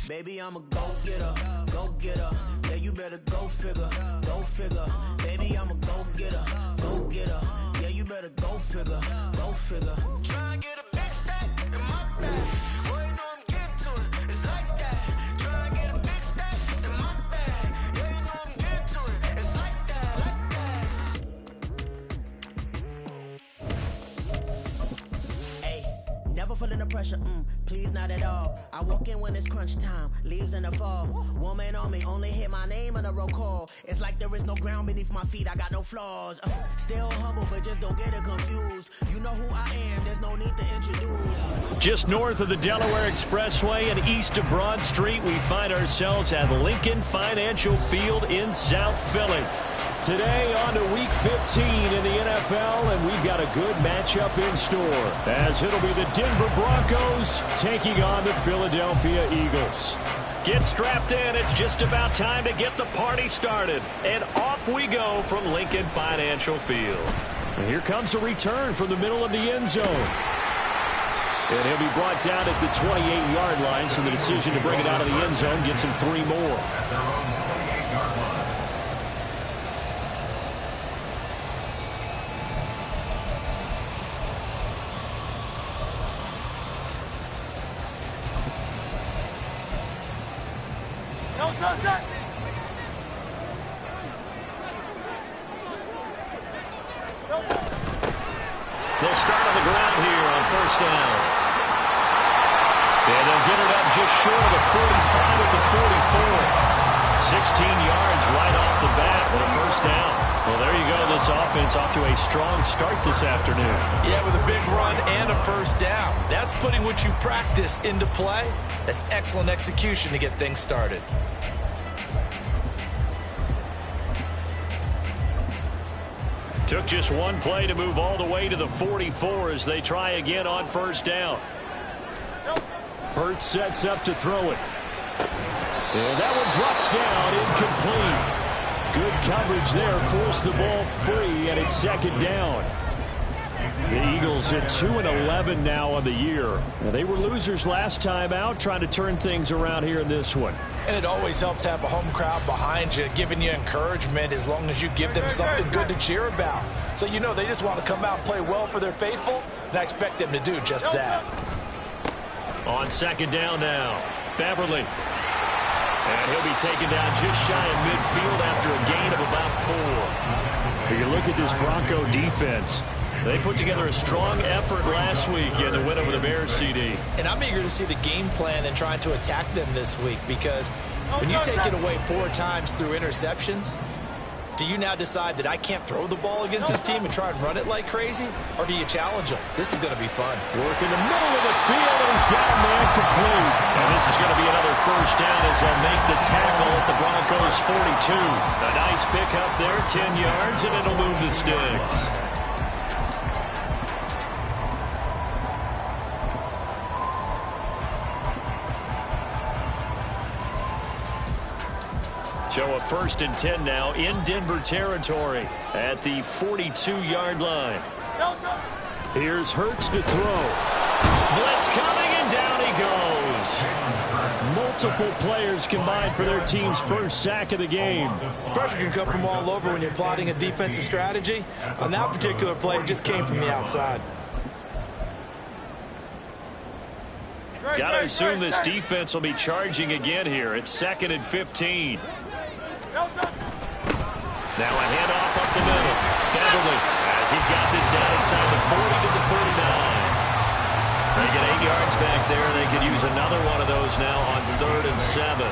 Baby, I'm a go-getter, go-getter. Yeah, you better go figure, go figure. Baby, I'm a go-getter, go-getter. Yeah, you better go figure, go figure. Try and get a big stack in my bag. Boy, you know I'm getting to it. It's like that. Try and get a big stack in my bag. Yeah, you know I'm getting to it. It's like that, like that. Hey, never feeling the pressure, please not at all. I walk in when it's crunch time, leaves in the fall. Woman on me, only hit my name on a roll call. It's like there is no ground beneath my feet, I got no flaws. Still humble, but just don't get it confused. You know who I am, there's no need to introduce. Just north of the Delaware Expressway and east of Broad Street, we find ourselves at Lincoln Financial Field in South Philly. Today on to Week 15 in the NFL, and we've got a good matchup in store, as it'll be the Denver Broncos taking on the Philadelphia Eagles. Get strapped in. It's just about time to get the party started. And off we go from Lincoln Financial Field. And here comes a return from the middle of the end zone. And he'll be brought down at the 28-yard line, so the decision to bring it out of the end zone gets him 3 more. They'll start on the ground here on first down. And they'll get it up just short of the 45 at the 44. 16 yards right off the bat with a first down. Well, there you go. This offense off to a strong start this afternoon. Yeah, with a big run and a first down. That's putting what you practice into play. That's excellent execution to get things started. Took just one play to move all the way to the 44 as they try again on first down. Hurts sets up to throw it. And that one drops down, incomplete. Good coverage there, forced the ball free, and it's second down. The Eagles at 2-11 now on the year. Now, they were losers last time out, trying to turn things around here in this one. And it always helps to have a home crowd behind you, giving you encouragement as long as you give them something good to cheer about. So you know they just want to come out and play well for their faithful, and I expect them to do just that. On second down now, Beverly. And he'll be taken down just shy of midfield after a gain of about 4. If you look at this Bronco defense, they put together a strong effort last week in the win over the Bears, CD. And I'm eager to see the game plan and trying to attack them this week, because when you take it away 4 times through interceptions, do you now decide that I can't throw the ball against this team and try and run it like crazy? Or do you challenge them? This is going to be fun. Work in the middle of the field, and he's got a man complete. And this is going to be another first down as they'll make the tackle at the Broncos' 42. A nice pick up there, 10 yards, and it'll move the sticks. So a 1st and 10 now in Denver territory at the 42-yard line. Here's Hurts to throw. Blitz coming, and down he goes. Multiple players combined for their team's first sack of the game. Pressure can come from all over when you're plotting a defensive strategy. On that particular play, it just came from the outside. Got to assume this defense will be charging again here. It's 2nd and 15. Now a handoff up the middle. Beverly, as he's got this down inside the 40 to the 49. They get 8 yards back there. They could use another one of those now on 3rd and 7.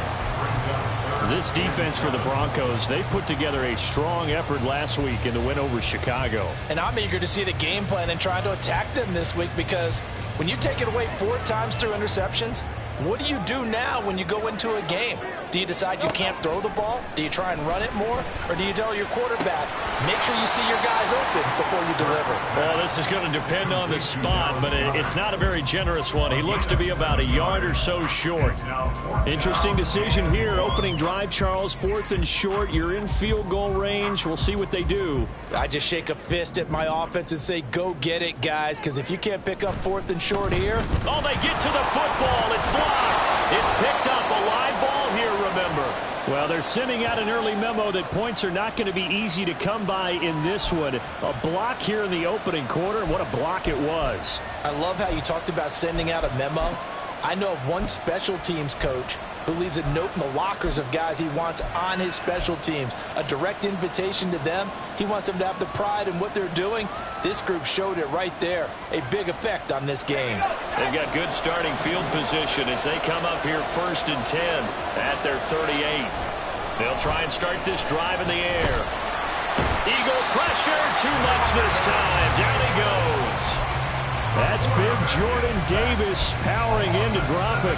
This defense for the Broncos, they put together a strong effort last week in the win over Chicago. And I'm eager to see the game plan and try to attack them this week, because when you take it away 4 times through interceptions, what do you do now when you go into a game? Do you decide you can't throw the ball? Do you try and run it more? Or do you tell your quarterback, make sure you see your guys open before you deliver? Well, this is going to depend on the spot, but it's not a very generous one. He looks to be about a yard or so short. Interesting decision here. Opening drive, Charles, 4th and short. You're in field goal range. We'll see what they do. I just shake a fist at my offense and say, go get it, guys, because if you can't pick up 4th and short here. Oh, they get to the football. It's blocked. It's picked up Well, they're sending out an early memo that points are not going to be easy to come by in this one. A block here in the opening quarter. What a block it was. I love how you talked about sending out a memo. I know of one special teams coach who leaves a note in the lockers of guys he wants on his special teams. A direct invitation to them. He wants them to have the pride in what they're doing. This group showed it right there. A big effect on this game. They've got good starting field position as they come up here 1st and 10 at their 38. They'll try and start this drive in the air. Eagle pressure, too much this time. Down he goes. That's big Jordan Davis powering in to drop it.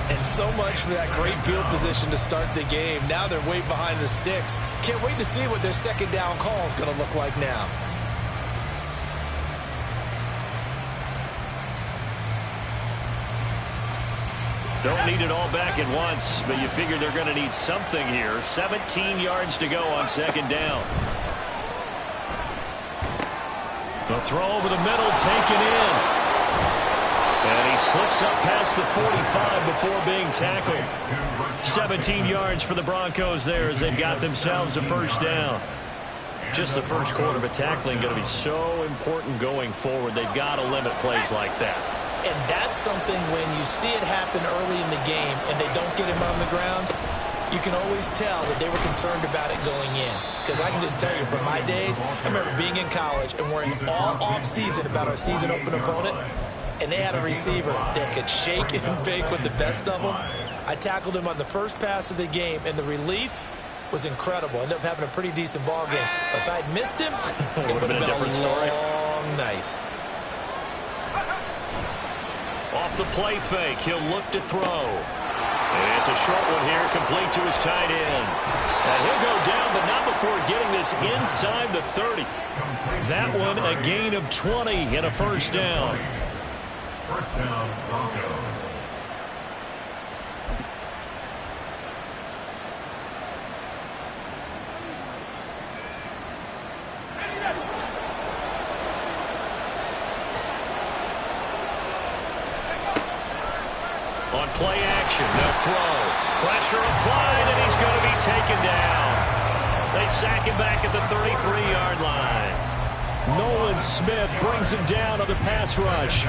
And so much for that great field position to start the game. Now they're way behind the sticks. Can't wait to see what their second down call is going to look like now. Don't need it all back at once, but you figure they're going to need something here. 17 yards to go on second down. The throw over the middle, taken in. And he slips up past the 45 before being tackled. 17 yards for the Broncos there as they've got themselves a first down. Just the first quarter of a tackling going to be so important going forward. They've got to limit plays like that. And that's something when you see it happen early in the game and they don't get him on the ground, you can always tell that they were concerned about it going in. Because I can just tell you, from my days, I remember being in college and worrying all off-season about our season-open opponent, and they had a receiver that could shake and bake with the best of them. I tackled him on the first pass of the game, and the relief was incredible. Ended up having a pretty decent ball game. But if I'd missed him, it would have been a different story. Long night. Off the play fake, he'll look to throw. And it's a short one here, complete to his tight end. And he'll go down, but not before getting this inside the 30. That one a gain of 20 and a first down. First down, Broncos. On play action, they'll throw. Pressure applied, and he's going to be taken down. They sack him back at the 33-yard line. Nolan Smith brings him down on the pass rush.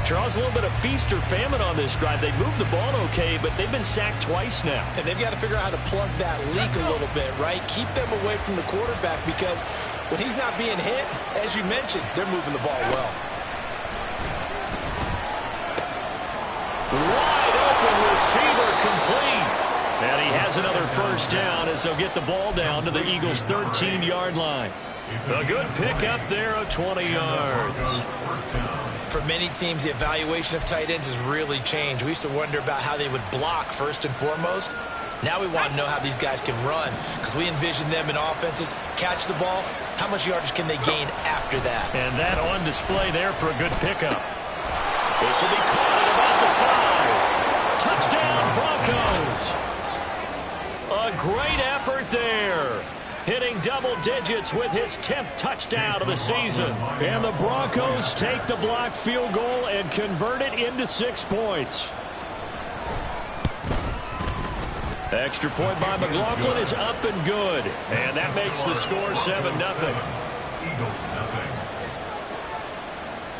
Charles, a little bit of feast or famine on this drive. They moved the ball okay, but they've been sacked twice now. And they've got to figure out how to plug that leak a little bit, right? Keep them away from the quarterback, because when he's not being hit, as you mentioned, they're moving the ball well. Wide open receiver, complete. And he has another first down as they'll get the ball down to the Eagles' 13-yard line. A good pickup there of 20 yards. For many teams, the evaluation of tight ends has really changed. We used to wonder about how they would block first and foremost. Now we want to know how these guys can run, because we envision them in offenses catch the ball. How much yardage can they gain after that? And that on display there for a good pickup. This will be caught at about the 5. Touchdown, Broncos. A great effort there. Hitting double digits with his 10th touchdown of the season. And the Broncos take the block field goal and convert it into 6 points. Extra point by McLaughlin is up and good. And that makes the score 7-0.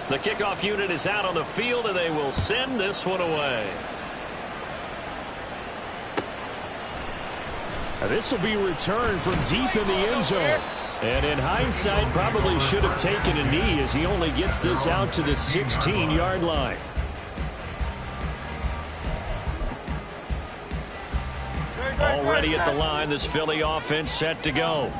The kickoff unit is out on the field, and they will send this one away. This will be returned from deep in the end zone. And in hindsight, probably should have taken a knee as he only gets this out to the 16-yard line. Already at the line, this Philly offense set to go.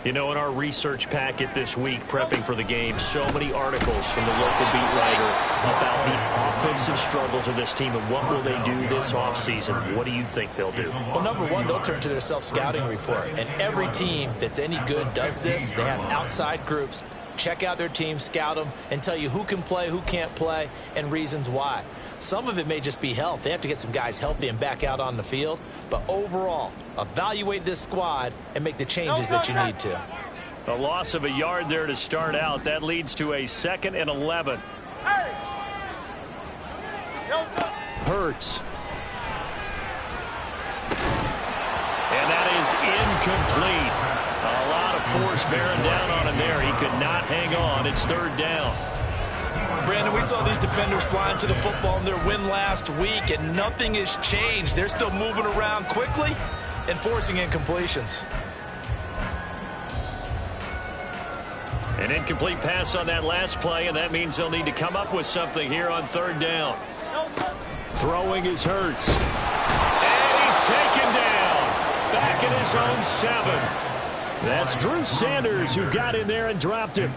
You know, in our research packet this week, prepping for the game, so many articles from the local beat writer about the offensive struggles of this team and what will they do this offseason. What do you think they'll do? Well, number one, they'll turn to their self-scouting report. And every team that's any good does this. They have outside groups. Check out their team, scout them, and tell you who can play, who can't play, and reasons why. Some of it may just be health. They have to get some guys healthy and back out on the field. But overall, evaluate this squad and make the changes that you need to. The loss of a yard there to start out. That leads to a 2nd and 11. Hurts. is incomplete. A lot of force bearing down on him there. He could not hang on. It's third down. Brandon, we saw these defenders flying to the football in their win last week, and nothing has changed. They're still moving around quickly and forcing incompletions. An incomplete pass on that last play, and that means they'll need to come up with something here on third down. Throwing is Hurts. And he's taken down. Back in his own 7. That's Drew Sanders who got in there and dropped him.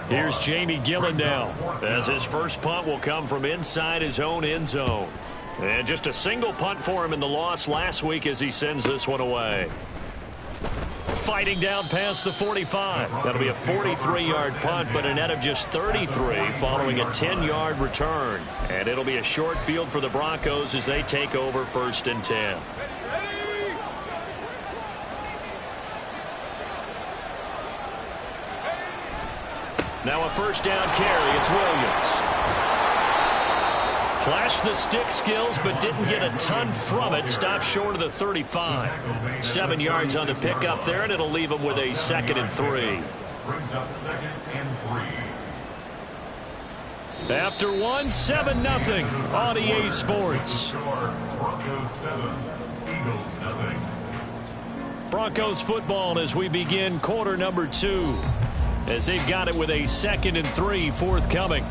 Here's Jamie Gillen now, as his first punt will come from inside his own end zone. And just a single punt for him in the loss last week as he sends this one away. Fighting down past the 45. That'll be a 43-yard punt, but a net of just 33 following a 10-yard return. And it'll be a short field for the Broncos as they take over 1st and 10. Now a first down carry. It's Williams. Flashed the stick skills, but didn't get a ton from it. Stopped short of the 35. 7 yards on the pickup there, and it'll leave him with a 2nd and 3. Brings up 2nd and 3. After 1, 7-0 on EA Sports. Broncos 7, Eagles 0. Broncos football as we begin quarter number 2. As they've got it with a 2nd and 3 forthcoming.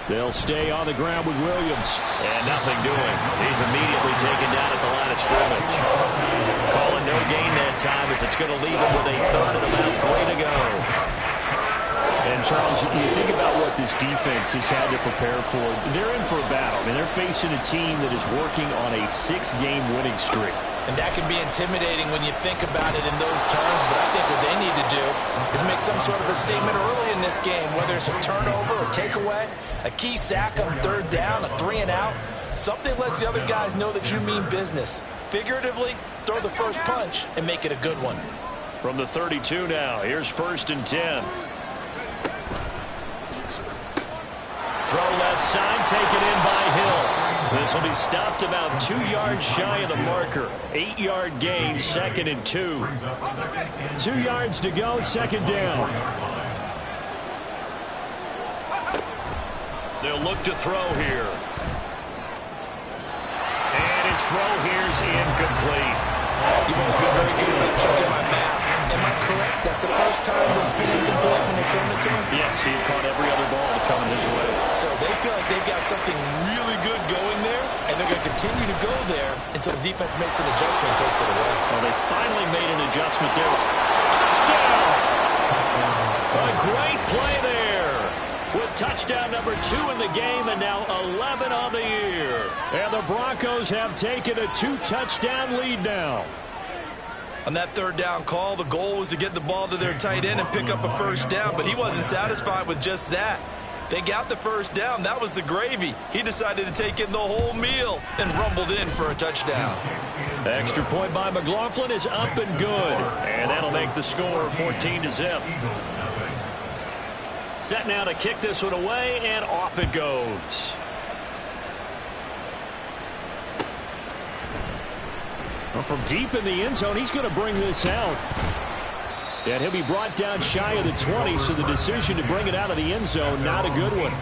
They'll stay on the ground with Williams. And nothing doing. He's immediately taken down at the line of scrimmage. Calling no gain that time as it's going to leave him with a 3rd and about 3 to go. And, Charles, you think about what this defense has had to prepare for. They're in for a battle. I mean, they're facing a team that is working on a 6-game winning streak. And that can be intimidating when you think about it in those terms, but I think what they need to do is make some sort of a statement early in this game, whether it's a turnover or takeaway, a key sack on 3rd down, a 3-and-out. Something lets the other guys know that you mean business. Figuratively, throw the first punch and make it a good one. From the 32 now, here's 1st and 10. Throw left side, taken in by Hill. This will be stopped about 2 yards shy of the marker. 8-yard gain, 2nd and 2. 2 yards to go, 2nd down. They'll look to throw here. And his throw here's incomplete. You've always been very good about checking my math. Am I correct? That's the first time that it's been incomplete when they've thrown it to him? Yes, he had caught every other ball that coming his way. So they feel like they've got something really good going there, and they're going to continue to go there until the defense makes an adjustment and takes it away. Well, they finally made an adjustment there. Touchdown! A great play there. With touchdown number 2 in the game and now 11 on the year. And the Broncos have taken a 2-touchdown lead now. On that 3rd down call, the goal was to get the ball to their tight end and pick up a first down, but he wasn't satisfied with just that. They got the first down. That was the gravy. He decided to take in the whole meal and rumbled in for a touchdown. Extra point by McLaughlin is up and good. And that'll make the score 14-0. Set now to kick this one away, and off it goes. Well, from deep in the end zone, he's going to bring this out. And he'll be brought down shy of the 20, so the decision to bring it out of the end zone, not a good one.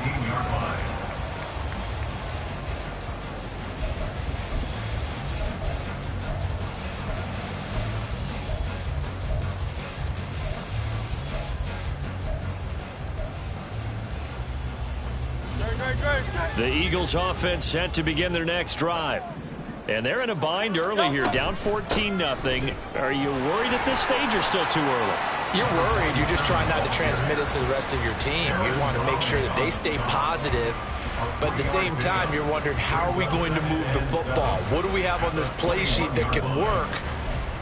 The Eagles offense set to begin their next drive. And they're in a bind early here, down 14-0. Are you worried at this stage or still too early? You're worried. You're just trying not to transmit it to the rest of your team. You want to make sure that they stay positive. But at the same time, you're wondering, how are we going to move the football? What do we have on this play sheet that can work?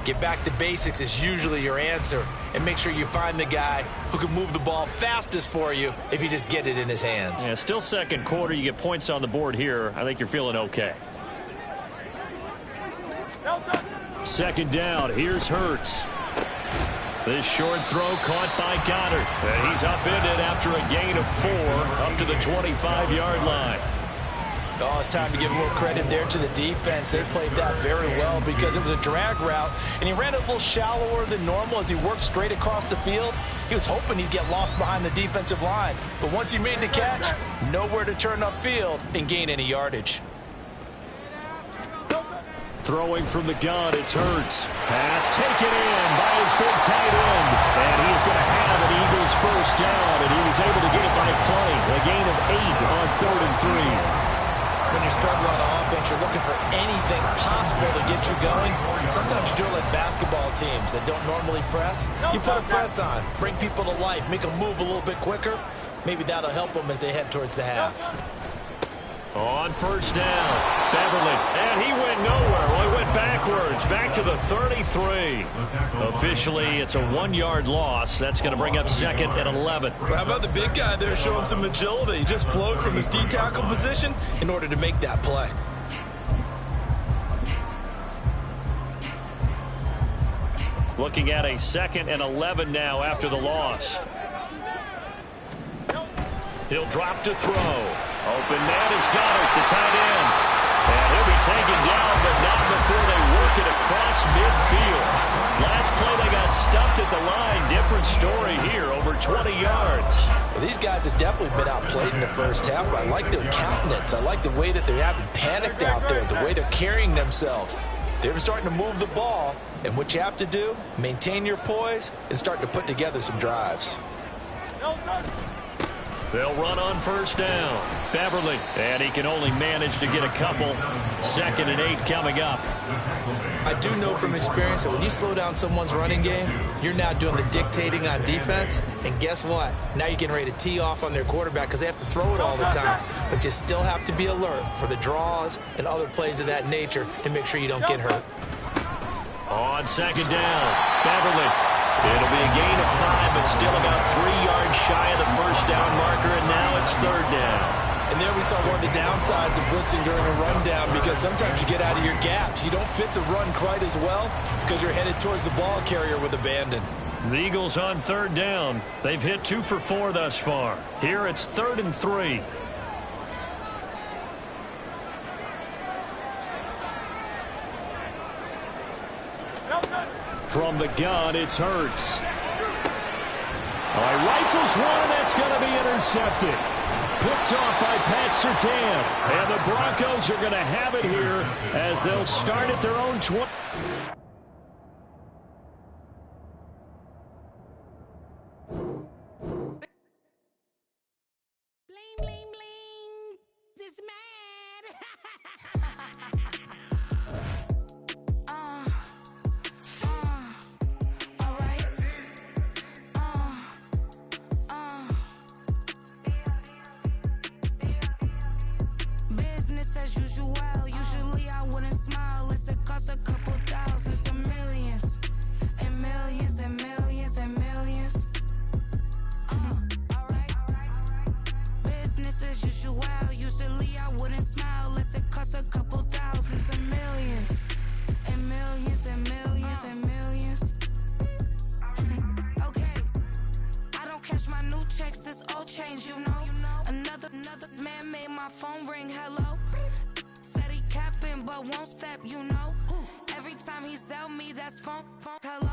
Get back to basics is usually your answer. And make sure you find the guy who can move the ball fastest for you if you just get it in his hands. Yeah, still second quarter. You get points on the board here. I think you're feeling okay. 2nd down. Here's Hurts. This short throw caught by Goddard. And he's upended after a gain of 4 up to the 25-yard line. Oh, it's time to give a little credit there to the defense. They played that very well because it was a drag route, and he ran it a little shallower than normal as he worked straight across the field. He was hoping he'd get lost behind the defensive line, but once he made the catch, nowhere to turn upfield and gain any yardage. Throwing from the gun, it's Hurts. Pass taken in by his big tight end. And he's going to have an Eagles first down, and he was able to get it by play. A gain of 8 on 3rd and 3. When you're struggling on offense, you're looking for anything possible to get you going. Sometimes you do it like basketball teams that don't normally press. You put a press on, bring people to life, make them move a little bit quicker. Maybe that'll help them as they head towards the half. On first down, Beverly, and he went nowhere. Well, he went backwards, back to the 33. Officially, it's a 1-yard loss. That's going to bring up 2nd and 11. Well, how about the big guy there showing some agility? He just flowed from his D-tackle position in order to make that play. Looking at a 2nd and 11 now after the loss. He'll drop to throw. Open man is Goddard, the tight end. And he'll be taken down, but not before they work it across midfield. Last play, they got stuffed at the line. Different story here, over 20 yards. Well, these guys have definitely been outplayed in the first half, but I like their countenance. I like the way that they haven't panicked out there, the way they're carrying themselves. They're starting to move the ball, and what you have to do, maintain your poise and start to put together some drives. They'll run on first down. Beverly, and he can only manage to get a couple. 2nd and 8 coming up. I do know from experience that when you slow down someone's running game, you're now doing the dictating on defense. And guess what? Now you're getting ready to tee off on their quarterback because they have to throw it all the time. But you still have to be alert for the draws and other plays of that nature to make sure you don't get hurt. On 2nd down, Beverly. It'll be a gain of 5, but still about 3 yards shy of the first down marker, and now it's 3rd down. And there we saw one of the downsides of blitzing during a rundown because sometimes you get out of your gaps. You don't fit the run quite as well because you're headed towards the ball carrier with abandon. The Eagles on 3rd down. They've hit 2 for 4 thus far. Here it's 3rd and 3. From the gun, it's Hurts. All right, rifles one, and that's going to be intercepted. Picked off by Pat Surtain. And the Broncos are going to have it here as they'll start at their own 20. Bling, bling, bling. This mad. All right. Business as usual. Usually I wouldn't smile. It's a cost a couple thousands and millions. And millions and millions and millions. All right. Business as usual. Usually I wouldn't smile. It's a cost a couple thousands and millions. And millions and millions and millions. Okay. I don't cash my new checks, this old change, you know. Another man made my phone ring, hello. Said he capping but won't step, you know. Every time he sell me, that's phone, hello.